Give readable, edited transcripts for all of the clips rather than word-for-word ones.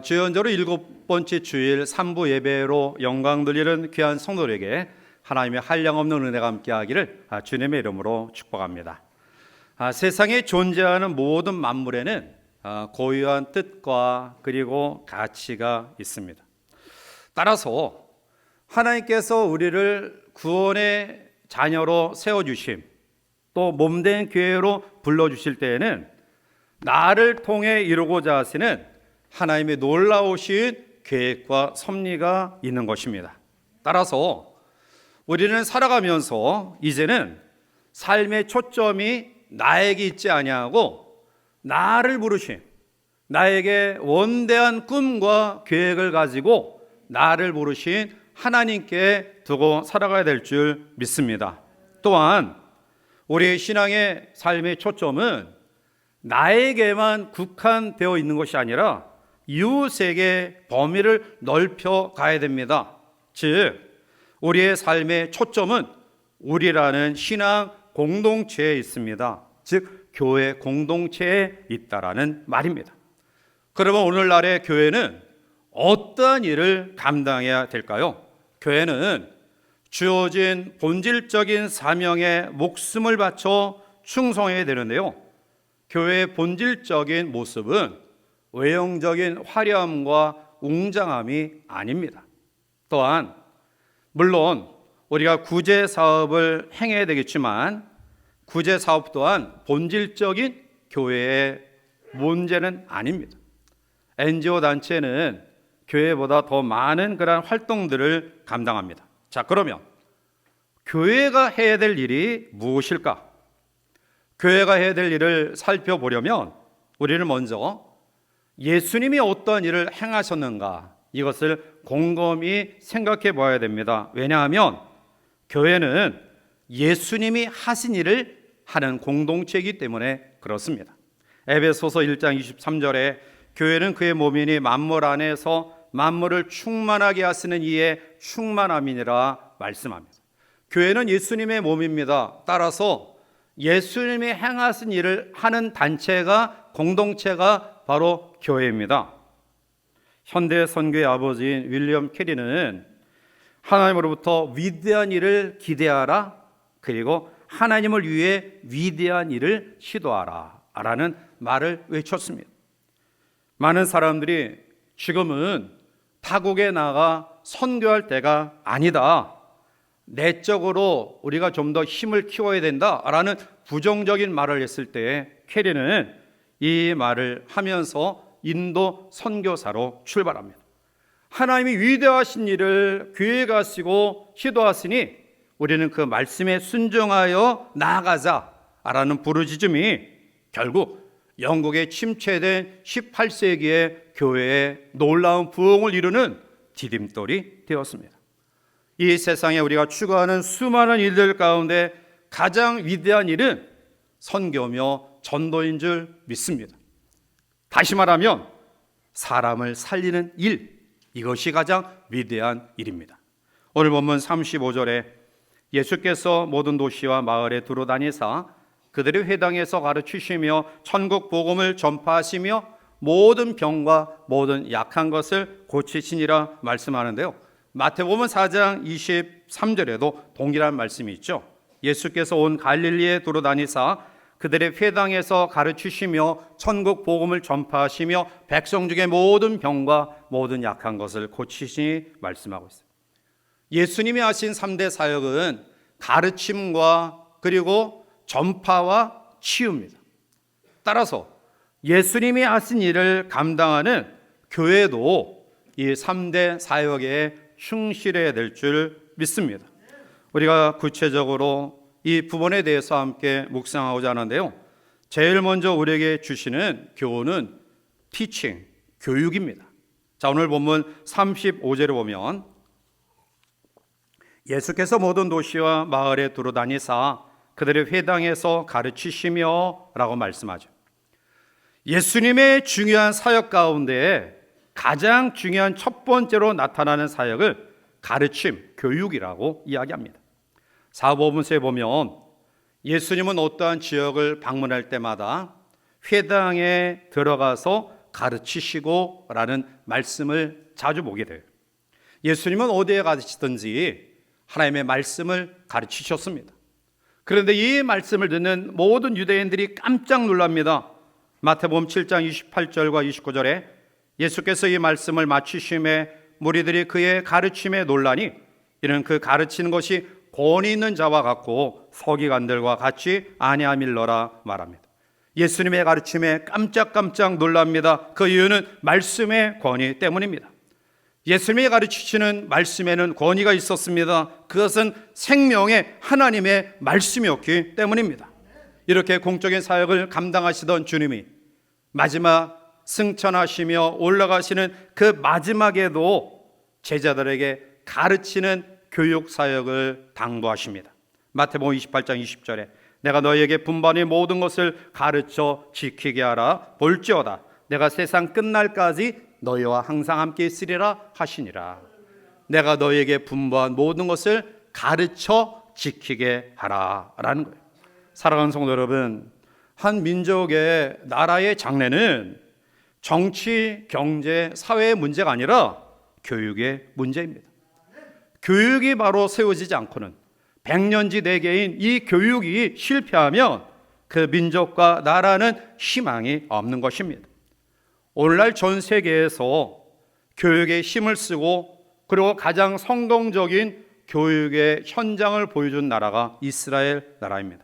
주연적으로 7번째 주일 3부 예배로 영광 돌리는 귀한 성도들에게 하나님의 한량없는 은혜가 함께하기를 주님의 이름으로 축복합니다. 세상에 존재하는 모든 만물에는 고유한 뜻과 그리고 가치가 있습니다. 따라서 하나님께서 우리를 구원의 자녀로 세워주심, 또 몸된 교회로 불러주실 때에는 나를 통해 이루고자 하시는 하나님의 놀라우신 계획과 섭리가 있는 것입니다. 따라서 우리는 살아가면서 이제는 삶의 초점이 나에게 있지 아니하고 나를 부르신, 나에게 원대한 꿈과 계획을 가지고 나를 부르신 하나님께 두고 살아가야 될 줄 믿습니다. 또한 우리의 신앙의 삶의 초점은 나에게만 국한되어 있는 것이 아니라 이웃에게 범위를 넓혀 가야 됩니다. 즉 우리의 삶의 초점은 우리라는 신앙 공동체에 있습니다. 즉 교회 공동체에 있다라는 말입니다. 그러면 오늘날의 교회는 어떠한 일을 감당해야 될까요? 교회는 주어진 본질적인 사명에 목숨을 바쳐 충성해야 되는데요, 교회의 본질적인 모습은 외형적인 화려함과 웅장함이 아닙니다. 또한 물론 우리가 구제 사업을 행해야 되겠지만 구제 사업 또한 본질적인 교회의 문제는 아닙니다. NGO 단체는 교회보다 더 많은 그런 활동들을 감당합니다. 자, 그러면 교회가 해야 될 일이 무엇일까? 교회가 해야 될 일을 살펴보려면 우리는 먼저 예수님이 어떤 일을 행하셨는가, 이것을 곰곰이 생각해 봐야 됩니다. 왜냐하면 교회는 예수님이 하신 일을 하는 공동체이기 때문에 그렇습니다. 에베소서 1장 23절에 교회는 그의 몸이니 만물 안에서 만물을 충만하게 하시는 이의 충만함이니라 말씀합니다. 교회는 예수님의 몸입니다. 따라서 예수님이 행하신 일을 하는 단체가, 공동체가 바로 교회입니다. 현대 선교의 아버지인 윌리엄 캐리는 하나님으로부터 위대한 일을 기대하라, 그리고 하나님을 위해 위대한 일을 시도하라 라는 말을 외쳤습니다. 많은 사람들이 지금은 타국에 나가 선교할 때가 아니다, 내적으로 우리가 좀 더 힘을 키워야 된다라는 부정적인 말을 했을 때 캐리는 이 말을 하면서 인도 선교사로 출발합니다. 하나님이 위대하신 일을 교회에 가시고 시도하시니 우리는 그 말씀에 순종하여 나아가자라는 부르짖음이 결국 영국에 침체된 18세기의 교회의 놀라운 부흥을 이루는 디딤돌이 되었습니다. 이 세상에 우리가 추구하는 수많은 일들 가운데 가장 위대한 일은 선교며 전도인 줄 믿습니다. 다시 말하면 사람을 살리는 일, 이것이 가장 위대한 일입니다. 오늘 본문 35절에 예수께서 모든 도시와 마을에 두루 다니사 그들의 회당에서 가르치시며 천국 복음을 전파하시며 모든 병과 모든 약한 것을 고치시니라 말씀하는데요, 마태복음 4장 23절에도 동일한 말씀이 있죠. 예수께서 온 갈릴리에 두루 다니사 그들의 회당에서 가르치시며 천국 복음을 전파하시며 백성 중에 모든 병과 모든 약한 것을 고치시니 말씀하고 있어요. 예수님이 하신 3대 사역은 가르침과 그리고 전파와 치유입니다. 따라서 예수님이 하신 일을 감당하는 교회도 이 3대 사역에 충실해야 될 줄 믿습니다. 우리가 구체적으로 이 부분에 대해서 함께 묵상하고자 하는데요, 제일 먼저 우리에게 주시는 교훈은 티칭, 교육입니다. 자, 오늘 본문 35절에 보면 예수께서 모든 도시와 마을에 두루 다니사 그들의 회당에서 가르치시며 라고 말씀하죠. 예수님의 중요한 사역 가운데 가장 중요한 첫 번째로 나타나는 사역을 가르침, 교육이라고 이야기합니다. 사복음서에 보면 예수님은 어떠한 지역을 방문할 때마다 회당에 들어가서 가르치시고 라는 말씀을 자주 보게 돼요. 예수님은 어디에 가시든지 하나님의 말씀을 가르치셨습니다. 그런데 이 말씀을 듣는 모든 유대인들이 깜짝 놀랍니다. 마태복음 7장 28절과 29절에 예수께서 이 말씀을 마치심에 무리들이 그의 가르침에 놀라니 이는 그 가르치는 것이 권위 있는 자와 같고 서기관들과 같이 아니함일러라 말합니다. 예수님의 가르침에 깜짝깜짝 놀랍니다. 그 이유는 말씀의 권위 때문입니다. 예수님이 가르치시는 말씀에는 권위가 있었습니다. 그것은 생명의 하나님의 말씀이었기 때문입니다. 이렇게 공적인 사역을 감당하시던 주님이 마지막 승천하시며 올라가시는 그 마지막에도 제자들에게 가르치는 교육 사역을 당부하십니다. 마태복음 28장 20절에 내가 너희에게 분반의 모든 것을 가르쳐 지키게 하라. 볼지어다 내가 세상 끝날까지 너희와 항상 함께 있으리라 하시니라. 내가 너희에게 분부한 모든 것을 가르쳐 지키게 하라라는 거예요. 사랑하는 성도 여러분, 한 민족의 나라의 장래는 정치, 경제, 사회의 문제가 아니라 교육의 문제입니다. 교육이 바로 세워지지 않고는 백년지 내계인 이 교육이 실패하면 그 민족과 나라는 희망이 없는 것입니다. 오늘날 전 세계에서 교육에 힘을 쓰고 그리고 가장 성공적인 교육의 현장을 보여준 나라가 이스라엘 나라입니다.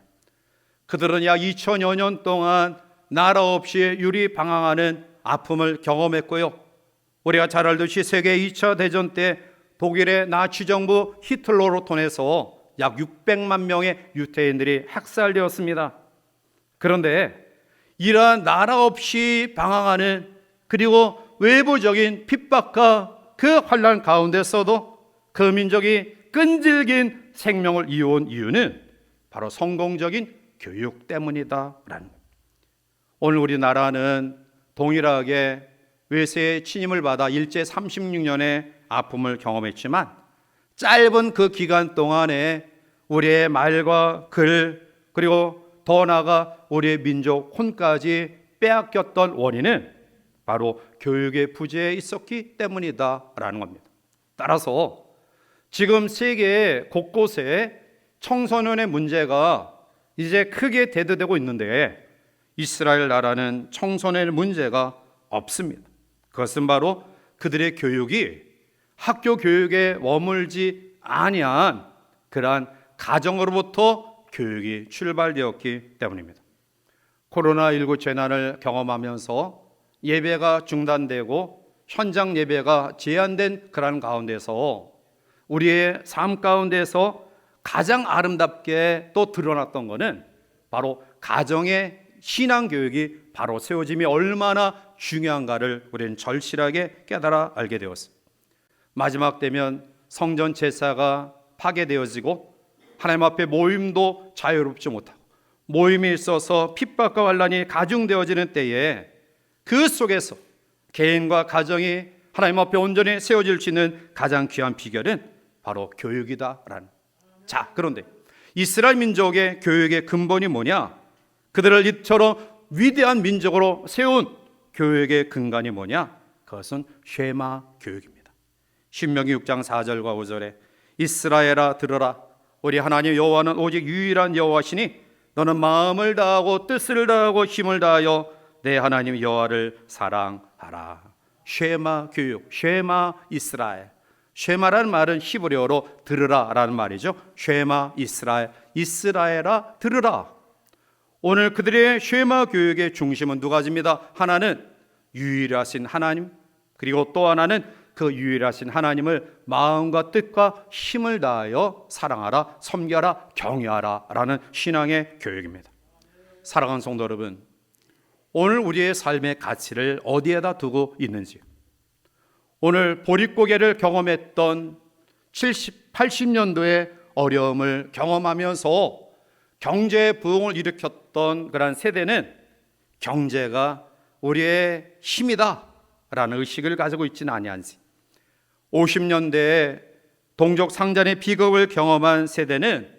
그들은 약 2000여 년 동안 나라 없이 유리방황하는 아픔을 경험했고요. 우리가 잘 알듯이 세계 2차 대전 때 독일의 나치 정부 히틀러로 통해서 약 600만 명의 유태인들이 학살되었습니다. 그런데 이러한 나라 없이 방황하는 그리고 외부적인 핍박과 그 환난 가운데서도 그 민족이 끈질긴 생명을 이어온 이유는 바로 성공적인 교육 때문이다라는 거예요. 오늘 우리나라는 동일하게 외세의 침입을 받아 일제 36년의 아픔을 경험했지만 짧은 그 기간 동안에 우리의 말과 글 그리고 더 나아가 우리의 민족 혼까지 빼앗겼던 원인은 바로 교육의 부재에 있었기 때문이다라는 겁니다. 따라서 지금 세계 곳곳에 청소년의 문제가 이제 크게 대두되고 있는데 이스라엘 나라는 청소년의 문제가 없습니다. 그것은 바로 그들의 교육이 학교 교육에 머물지 아니한 그러한 가정으로부터 교육이 출발되었기 때문입니다. 코로나19 재난을 경험하면서 예배가 중단되고 현장 예배가 제한된 그런 가운데서 우리의 삶 가운데서 가장 아름답게 또 드러났던 것은 바로 가정의 신앙교육이 바로 세워짐이 얼마나 중요한가를 우리는 절실하게 깨달아 알게 되었습니다. 마지막 되면 성전 제사가 파괴되어지고 하나님 앞에 모임도 자유롭지 못하고 모임에 있어서 핍박과 환난이 가중되어지는 때에 그 속에서 개인과 가정이 하나님 앞에 온전히 세워질 수 있는 가장 귀한 비결은 바로 교육이다라는. 자, 그런데 이스라엘 민족의 교육의 근본이 뭐냐? 그들을 이처럼 위대한 민족으로 세운 교육의 근간이 뭐냐? 그것은 쉐마 교육입니다. 신명기 6장 4절과 5절에 이스라엘아 들으라 우리 하나님 여호와는 오직 유일한 여호와시니 너는 마음을 다하고 뜻을 다하고 힘을 다하여 내 하나님 여호와를 사랑하라. 쉐마 교육, 쉐마 이스라엘. 쉐마라는 말은 히브리어로 들으라라는 말이죠. 쉐마 이스라엘, 이스라엘아 들으라. 오늘 그들의 쉐마 교육의 중심은 두 가지입니다. 하나는 유일하신 하나님, 그리고 또 하나는 그 유일하신 하나님을 마음과 뜻과 힘을 다하여 사랑하라, 섬겨라, 경외하라 라는 신앙의 교육입니다. 사랑하는 성도 여러분, 오늘 우리의 삶의 가치를 어디에다 두고 있는지, 오늘 보릿고개를 경험했던 70, 80년도의 어려움을 경험하면서 경제 부흥을 일으켰던 그런 세대는 경제가 우리의 힘이다 라는 의식을 가지고 있지는 아니한지, 50년대에 동족 상잔의 비극을 경험한 세대는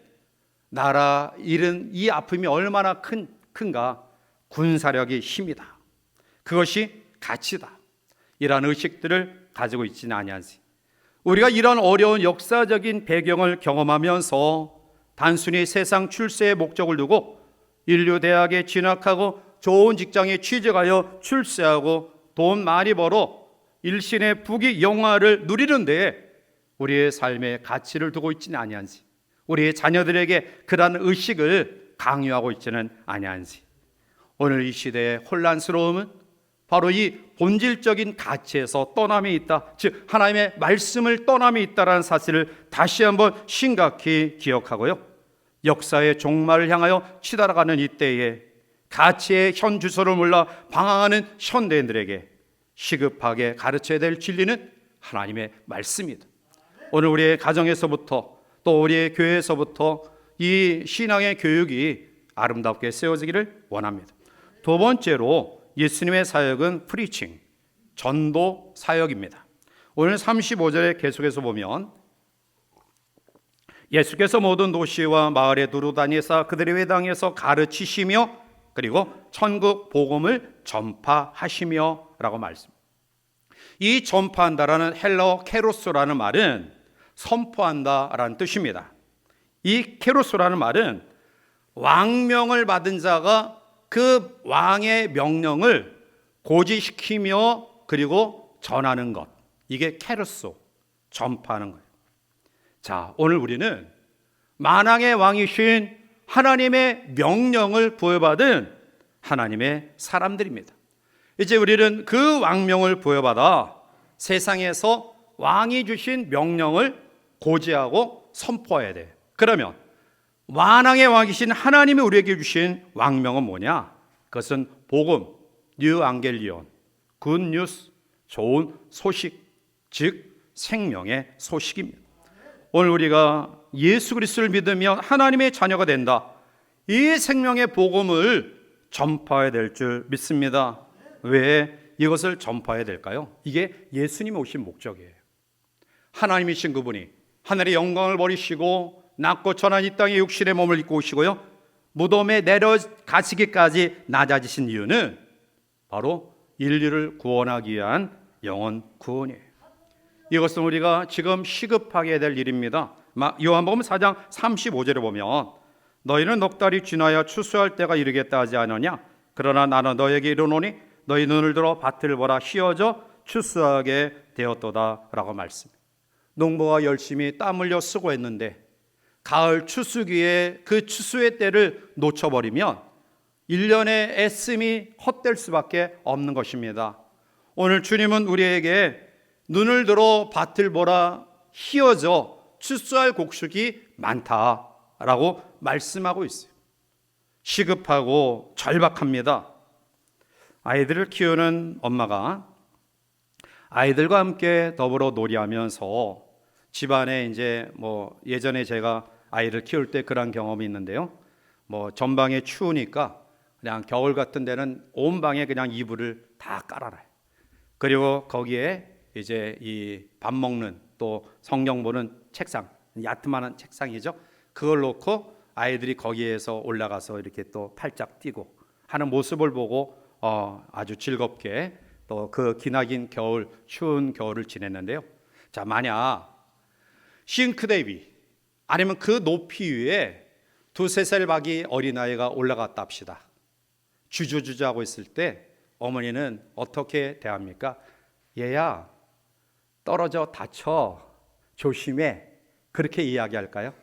나라 잃은 이 아픔이 얼마나 큰가, 군사력이 힘이다, 그것이 가치다, 이러한 의식들을 가지고 있지는 아니한지, 우리가 이런 어려운 역사적인 배경을 경험하면서 단순히 세상 출세의 목적을 두고 인류 대학에 진학하고 좋은 직장에 취직하여 출세하고 돈 많이 벌어 일신의 부귀 영화를 누리는데 우리의 삶의 가치를 두고 있지는 아니한지, 우리의 자녀들에게 그러한 의식을 강요하고 있지는 아니한지, 오늘 이 시대의 혼란스러움은 바로 이 본질적인 가치에서 떠남이 있다, 즉 하나님의 말씀을 떠남이 있다라는 사실을 다시 한번 심각히 기억하고요, 역사의 종말을 향하여 치달아가는 이때에 가치의 현 주소를 몰라 방황하는 현대인들에게 시급하게 가르쳐야 될 진리는 하나님의 말씀이다. 오늘 우리의 가정에서부터 또 우리의 교회에서부터 이 신앙의 교육이 아름답게 세워지기를 원합니다. 두 번째로 예수님의 사역은 프리칭, 전도 사역입니다. 오늘 35절에 계속해서 보면 예수께서 모든 도시와 마을에 두루 다니사 그들의 회당에서 가르치시며 그리고 천국 복음을 전파하시며 라고 말씀합니다. 이 전파한다라는 헬라어 케로스라는 말은 선포한다라는 뜻입니다. 이 케로스라는 말은 왕명을 받은 자가 그 왕의 명령을 고지시키며 그리고 전하는 것, 이게 케로소, 전파하는 거예요. 자, 오늘 우리는 만왕의 왕이신 하나님의 명령을 부여받은 하나님의 사람들입니다. 이제 우리는 그 왕명을 부여받아 세상에서 왕이 주신 명령을 고지하고 선포해야 돼요. 그러면 만왕의 왕이신 하나님이 우리에게 주신 왕명은 뭐냐? 그것은 복음, 뉴 앙겔리온, 굿뉴스, 좋은 소식, 즉 생명의 소식입니다. 오늘 우리가 예수 그리스도를 믿으면 하나님의 자녀가 된다, 이 생명의 복음을 전파해야 될 줄 믿습니다. 왜 이것을 전파해야 될까요? 이게 예수님이 오신 목적이에요. 하나님이신 그분이 하늘의 영광을 버리시고 낮고 천한 이 땅에 육신의 몸을 입고 오시고요, 무덤에 내려가시기까지 낮아지신 이유는 바로 인류를 구원하기 위한 영혼 구원이에요. 이것은 우리가 지금 시급하게 될 일입니다. 요한복음 4장 35절에 보면 너희는 넉 달이 지나야 추수할 때가 이르겠다 하지 않느냐? 그러나 나는 너에게 이르노니 너희 눈을 들어 밭을 보라, 휘어져 추수하게 되었도다 라고 말씀해요. 농부가 열심히 땀 흘려 수고했는데 가을 추수기에 그 추수의 때를 놓쳐버리면 1년의 애씀이 헛될 수밖에 없는 것입니다. 오늘 주님은 우리에게 눈을 들어 밭을 보라, 휘어져 추수할 곡식이 많다라고 말씀하고 있어요. 시급하고 절박합니다. 아이들을 키우는 엄마가 아이들과 함께 더불어 놀이하면서 집안에 이제 예전에 제가 아이를 키울 때 그런 경험이 있는데요. 전방에 추우니까 그냥 겨울 같은 데는 온 방에 그냥 이불을 다 깔아놔요. 그리고 거기에 이제 이 밥 먹는 또 성경 보는 책상, 야트만한 책상이죠. 그걸 놓고 아이들이 거기에서 올라가서 이렇게 또 팔짝 뛰고 하는 모습을 보고 아주 즐겁게 또 그 기나긴 겨울, 추운 겨울을 지냈는데요. 자, 만약 싱크대 위 아니면 그 높이 위에 2-3살 박이 어린아이가 올라갔다 합시다. 주저주저 하고 있을 때 어머니는 어떻게 대합니까? 얘야, 떨어져 다쳐, 조심해, 그렇게 이야기할까요?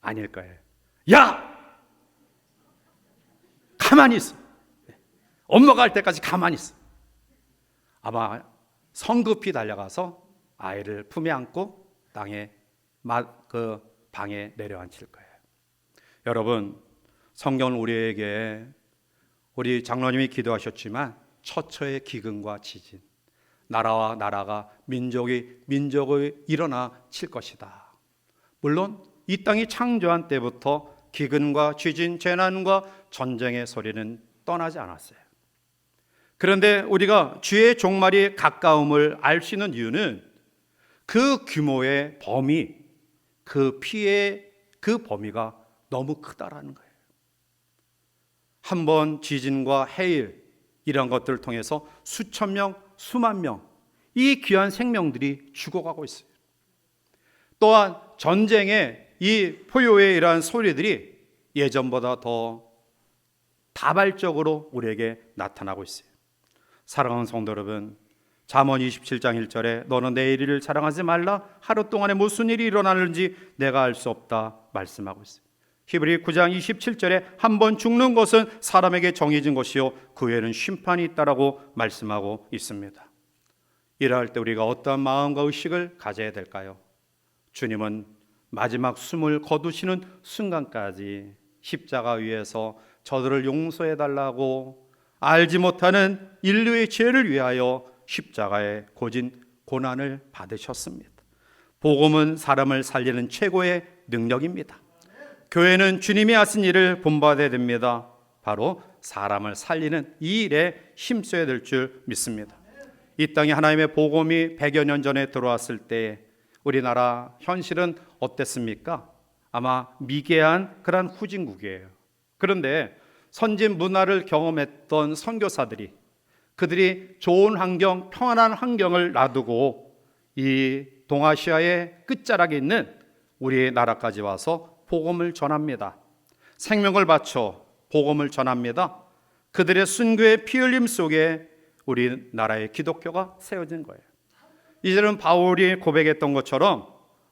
아닐 거예요. 야! 가만히 있어. 엄마가 할 때까지 가만히 있어. 아마 성급히 달려가서 아이를 품에 안고 땅에 그 방에 내려앉힐 거예요. 여러분, 성경은 우리에게 우리 장로님이 기도하셨지만 처처의 기근과 지진, 나라와 나라가 민족의 일어나 칠 것이다. 물론 이 땅이 창조한 때부터 기근과 지진, 재난과 전쟁의 소리는 떠나지 않았어요. 그런데 우리가 주의 종말이 가까움을 알 수 있는 이유는 그 규모의 범위, 그 피해의 그 범위가 너무 크다라는 거예요. 한 번 지진과 해일, 이런 것들을 통해서 수천 명, 수만 명, 이 귀한 생명들이 죽어가고 있어요. 또한 전쟁의 이 포효의 이러한 소리들이 예전보다 더 다발적으로 우리에게 나타나고 있어요. 사랑하는 성도 여러분, 잠언 27장 1절에 너는 내일 일을 자랑하지 말라, 하루 동안에 무슨 일이 일어나는지 내가 알 수 없다 말씀하고 있어요. 히브리 9장 27절에 한 번 죽는 것은 사람에게 정해진 것이요 그 후에는 심판이 있다라고 말씀하고 있습니다. 이러할 때 우리가 어떠한 마음과 의식을 가져야 될까요? 주님은 마지막 숨을 거두시는 순간까지 십자가 위에서 저들을 용서해 달라고 알지 못하는 인류의 죄를 위하여 십자가의 고진 고난을 받으셨습니다. 복음은 사람을 살리는 최고의 능력입니다. 교회는 주님이 하신 일을 본받아야 됩니다. 바로 사람을 살리는 이 일에 힘써야 될 줄 믿습니다. 이 땅에 하나님의 복음이 100여 년 전에 들어왔을 때 우리나라 현실은 어땠습니까? 아마 미개한 그런 후진국이에요. 그런데 선진 문화를 경험했던 선교사들이 그들이 좋은 환경, 평안한 환경을 놔두고 이 동아시아의 끝자락에 있는 우리나라까지 와서 복음을 전합니다. 생명을 바쳐 복음을 전합니다. 그들의 순교의 피 흘림 속에 우리나라의 기독교가 세워진 거예요. 이제는 바울이 고백했던 것처럼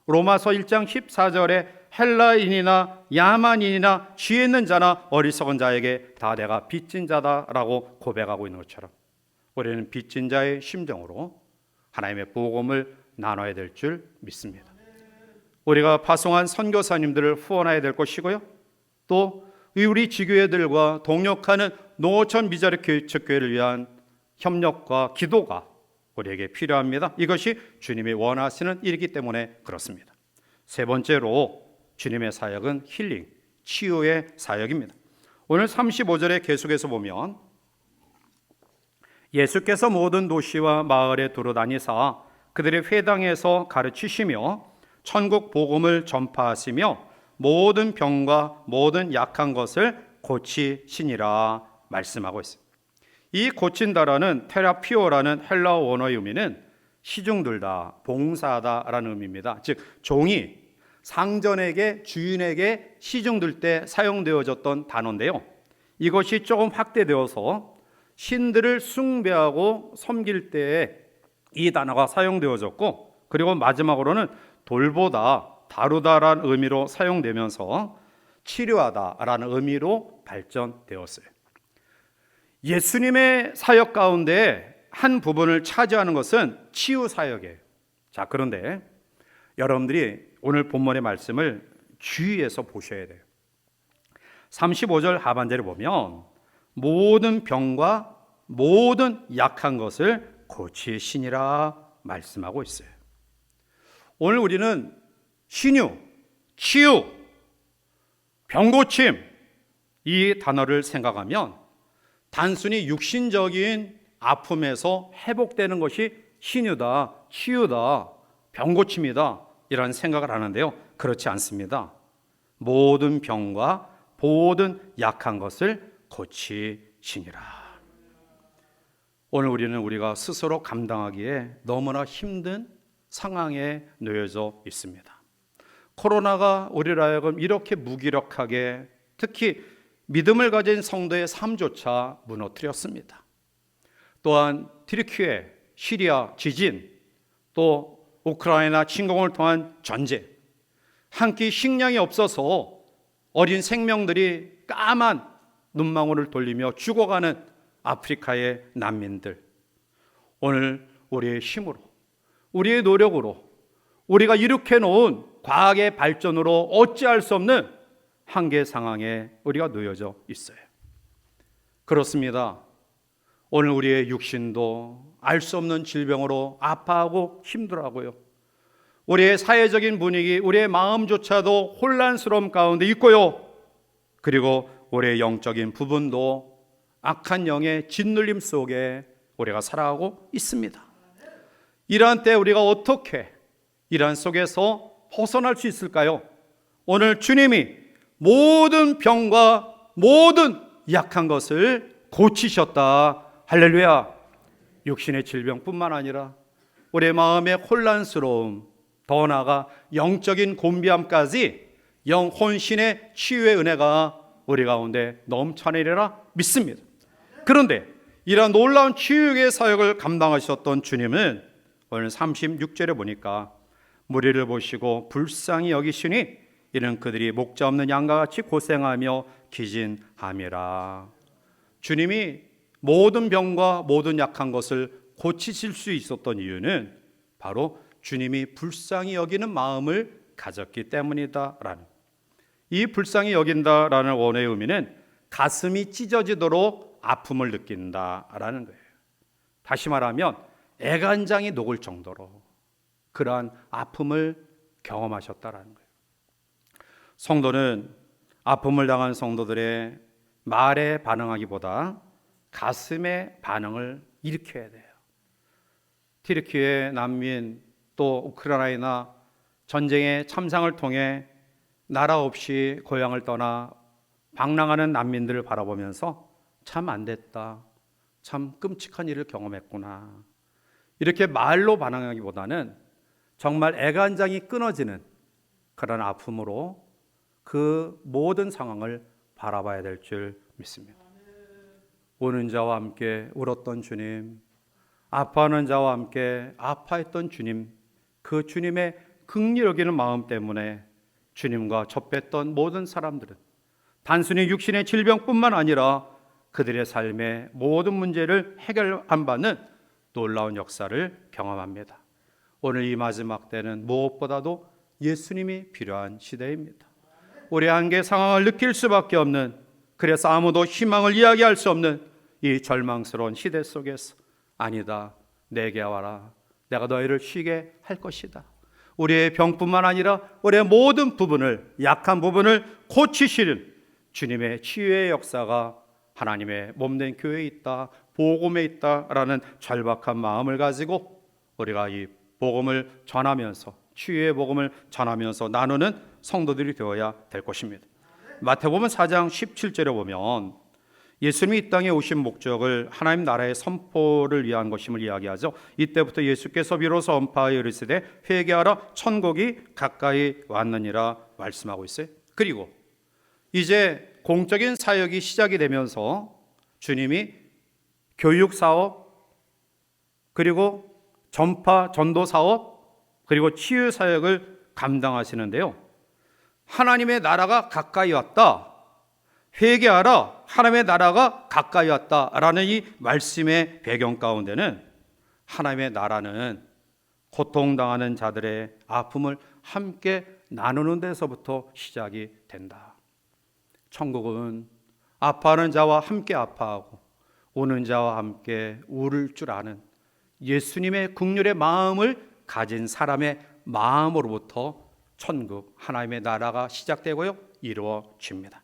로마서 1장 14절에 헬라인이나 야만인이나 지혜 있는 자나 어리석은 자에게 다 내가 빚진 자다라고 고백하고 있는 것처럼 우리는 빚진 자의 심정으로 하나님의 복음을 나눠야 될 줄 믿습니다. 우리가 파송한 선교사님들을 후원해야 될 것이고요, 또 우리 지교회들과 동역하는 농어촌 미자립 개척교회를 위한 협력과 기도가 우리에게 필요합니다. 이것이 주님이 원하시는 일이기 때문에 그렇습니다. 세 번째로 주님의 사역은 힐링, 치유의 사역입니다. 오늘 35절에 계속해서 보면 예수께서 모든 도시와 마을에 두루다니사 그들의 회당에서 가르치시며 천국 복음을 전파하시며 모든 병과 모든 약한 것을 고치시니라 말씀하고 있습니다. 이 고친다라는 테라피오라는 헬라어 원어의 의미는 시중들다, 봉사하다라는 의미입니다. 즉 종이 상전에게, 주인에게 시중들 때 사용되어졌던 단어인데요, 이것이 조금 확대되어서 신들을 숭배하고 섬길 때에 이 단어가 사용되어졌고, 그리고 마지막으로는 돌보다, 다루다라는 의미로 사용되면서 치료하다라는 의미로 발전되었어요. 예수님의 사역 가운데 한 부분을 차지하는 것은 치유 사역이에요. 자, 그런데 여러분들이 오늘 본문의 말씀을 주의해서 보셔야 돼요. 35절 하반절에 보면 모든 병과 모든 약한 것을 고치시니라 말씀하고 있어요. 오늘 우리는 신유, 치유, 병고침 이 단어를 생각하면 단순히 육신적인 아픔에서 회복되는 것이 신유다, 치유다, 병고침이다 이런 생각을 하는데요, 그렇지 않습니다. 모든 병과 모든 약한 것을 고치시니라. 오늘 우리가 스스로 감당하기에 너무나 힘든 상황에 놓여져 있습니다. 코로나가 우리로 하여금 이렇게 무기력하게, 특히 믿음을 가진 성도의 삶조차 무너뜨렸습니다. 또한 튀르키예, 시리아 지진, 또 우크라이나 침공을 통한 전쟁, 한 끼 식량이 없어서 어린 생명들이 까만 눈망울을 돌리며 죽어가는 아프리카의 난민들, 오늘 우리의 힘으로, 우리의 노력으로, 우리가 이렇게 놓은 과학의 발전으로 어찌할 수 없는 한계 상황에 우리가 놓여져 있어요. 그렇습니다. 오늘 우리의 육신도 알 수 없는 질병으로 아파하고 힘들어하고요, 우리의 사회적인 분위기, 우리의 마음조차도 혼란스러움 가운데 있고요, 그리고 우리의 영적인 부분도 악한 영의 짓눌림 속에 우리가 살아가고 있습니다. 이러한 때 우리가 어떻게 이러한 속에서 벗어날 수 있을까요? 오늘 주님이 모든 병과 모든 약한 것을 고치셨다 할렐루야. 육신의 질병뿐만 아니라 우리의 마음의 혼란스러움, 더 나아가 영적인 곤비함까지 혼신의 치유의 은혜가 우리 가운데 넘쳐내리라 믿습니다. 그런데 이러한 놀라운 치유의 사역을 감당하셨던 주님은 오늘 36절에 보니까 무리를 보시고 불쌍히 여기시니 이는 그들이 목자 없는 양과 같이 고생하며 기진함이라. 주님이 모든 병과 모든 약한 것을 고치실 수 있었던 이유는 바로 주님이 불쌍히 여기는 마음을 가졌기 때문이다라는, 이 불쌍히 여긴다라는 원어의 의미는 가슴이 찢어지도록 아픔을 느낀다라는 거예요. 다시 말하면 애간장이 녹을 정도로 그러한 아픔을 경험하셨다라는 거예요. 성도는 아픔을 당한 성도들의 말에 반응하기보다 가슴의 반응을 일으켜야 돼요. 튀르키예 난민, 또 우크라이나 전쟁의 참상을 통해 나라 없이 고향을 떠나 방랑하는 난민들을 바라보면서 참 안 됐다, 참 끔찍한 일을 경험했구나, 이렇게 말로 반응하기보다는 정말 애간장이 끊어지는 그런 아픔으로 그 모든 상황을 바라봐야 될 줄 믿습니다. 우는 자와 함께 울었던 주님, 아파하는 자와 함께 아파했던 주님, 그 주님의 긍휼히 여기는 마음 때문에 주님과 접했던 모든 사람들은 단순히 육신의 질병뿐만 아니라 그들의 삶의 모든 문제를 해결한 바는 놀라운 역사를 경험합니다. 오늘 이 마지막 때는 무엇보다도 예수님이 필요한 시대입니다. 우리 한계 상황을 느낄 수밖에 없는, 그래서 아무도 희망을 이야기할 수 없는 이 절망스러운 시대 속에서 아니다, 내게 와라, 내가 너희를 쉬게 할 것이다. 우리의 병뿐만 아니라 우리의 모든 부분을, 약한 부분을 고치시는 주님의 치유의 역사가 하나님의 몸된 교회에 있다, 복음에 있다라는 절박한 마음을 가지고 우리가 이 복음을 전하면서, 치유의 복음을 전하면서 나누는 성도들이 되어야 될 것입니다. 마태복음 4장 17절에 보면 예수님이 이 땅에 오신 목적을 하나님 나라의 선포를 위한 것임을 이야기하죠. 이때부터 예수께서 비로소 언파하여 이르시되 회개하라, 천국이 가까이 왔느니라 말씀하고 있어요. 그리고 이제 공적인 사역이 시작이 되면서 주님이 교육 사업, 그리고 전파 전도 사업, 그리고 치유 사역을 감당하시는데요. 하나님의 나라가 가까이 왔다, 회개하라, 하나님의 나라가 가까이 왔다라는 이 말씀의 배경 가운데는 하나님의 나라는 고통당하는 자들의 아픔을 함께 나누는 데서부터 시작이 된다. 천국은 아파하는 자와 함께 아파하고 우는 자와 함께 울을 줄 아는 예수님의 긍휼의 마음을 가진 사람의 마음으로부터 천국, 하나님의 나라가 시작되고요, 이루어집니다.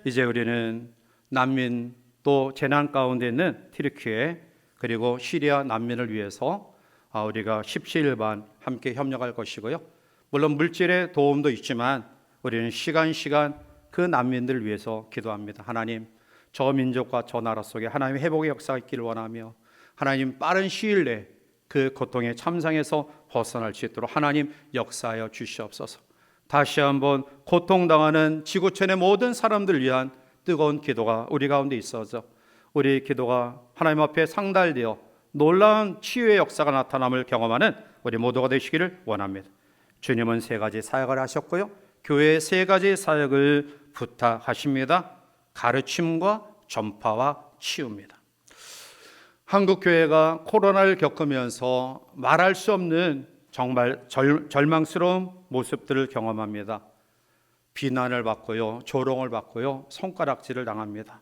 이제 우리는 난민, 또 재난 가운데 있는 튀르키예, 그리고 시리아 난민을 위해서 우리가 십시일반 함께 협력할 것이고요. 물론 물질의 도움도 있지만 우리는 시간 그 난민들을 위해서 기도합니다. 하나님, 저 민족과 저 나라 속에 하나님의 회복의 역사가 있기를 원하며 하나님 빠른 시일 내에 그 고통의 참상에서 벗어날 수 있도록 하나님 역사하여 주시옵소서. 다시 한번 고통당하는 지구촌의 모든 사람들을 위한 뜨거운 기도가 우리 가운데 있어서 우리 기도가 하나님 앞에 상달되어 놀라운 치유의 역사가 나타남을 경험하는 우리 모두가 되시기를 원합니다. 주님은 3가지 사역을 하셨고요, 교회의 3가지 사역을 부탁하십니다. 가르침과 전파와 치유입니다. 한국 교회가 코로나를 겪으면서 말할 수 없는 정말 절망스러운 모습들을 경험합니다. 비난을 받고요, 조롱을 받고요, 손가락질을 당합니다.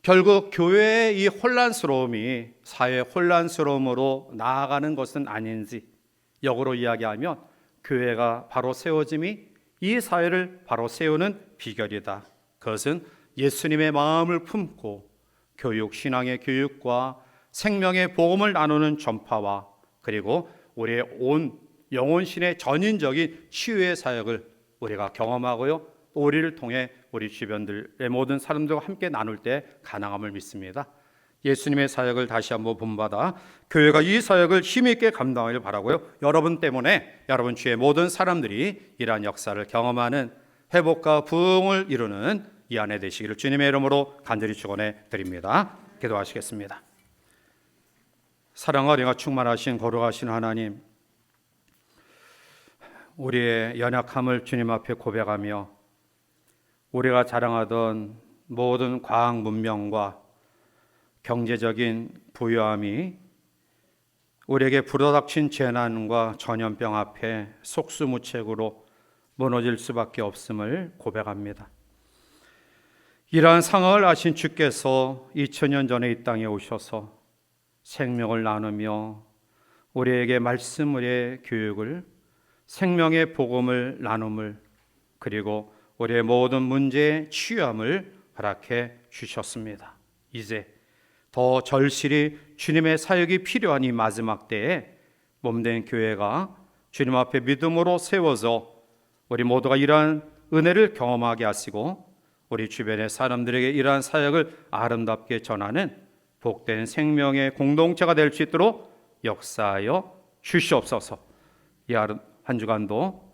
결국 교회의 이 혼란스러움이 사회 혼란스러움으로 나아가는 것은 아닌지, 역으로 이야기하면 교회가 바로 세워짐이 이 사회를 바로 세우는 비결이다. 그것은 예수님의 마음을 품고 교육, 신앙의 교육과 생명의 복음을 나누는 전파와 그리고 우리의 온 영혼신의 전인적인 치유의 사역을 우리가 경험하고요, 또 우리를 통해 우리 주변들의 모든 사람들과 함께 나눌 때 가능함을 믿습니다. 예수님의 사역을 다시 한번 본받아 교회가 이 사역을 힘있게 감당하길 바라고요. 여러분 때문에 여러분 주위의 모든 사람들이 이러한 역사를 경험하는 회복과 부흥을 이루는 이 안에 되시기를 주님의 이름으로 간절히 축원해 드립니다. 기도하시겠습니다. 사랑과 은혜가 충만하신 거룩하신 하나님, 우리의 연약함을 주님 앞에 고백하며 우리가 자랑하던 모든 과학 문명과 경제적인 부유함이 우리에게 불어닥친 재난과 전염병 앞에 속수무책으로 무너질 수밖에 없음을 고백합니다. 이러한 상황을 아신 주께서 2000년 전에 이 땅에 오셔서 생명을 나누며 우리에게 말씀의 교육을, 생명의 복음을 나눔을, 그리고 우리의 모든 문제의 치유함을 허락해 주셨습니다. 이제 더 절실히 주님의 사역이 필요한 이 마지막 때에 몸된 교회가 주님 앞에 믿음으로 세워서 우리 모두가 이러한 은혜를 경험하게 하시고 우리 주변의 사람들에게 이러한 사역을 아름답게 전하는 복된 생명의 공동체가 될 수 있도록 역사하여 주시옵소서. 이 한 주간도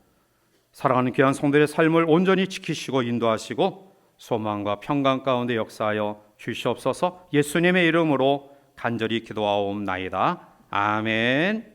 사랑하는 귀한 성도들의 삶을 온전히 지키시고 인도하시고 소망과 평강 가운데 역사하여 주시옵소서. 예수님의 이름으로 간절히 기도하옵나이다. 아멘.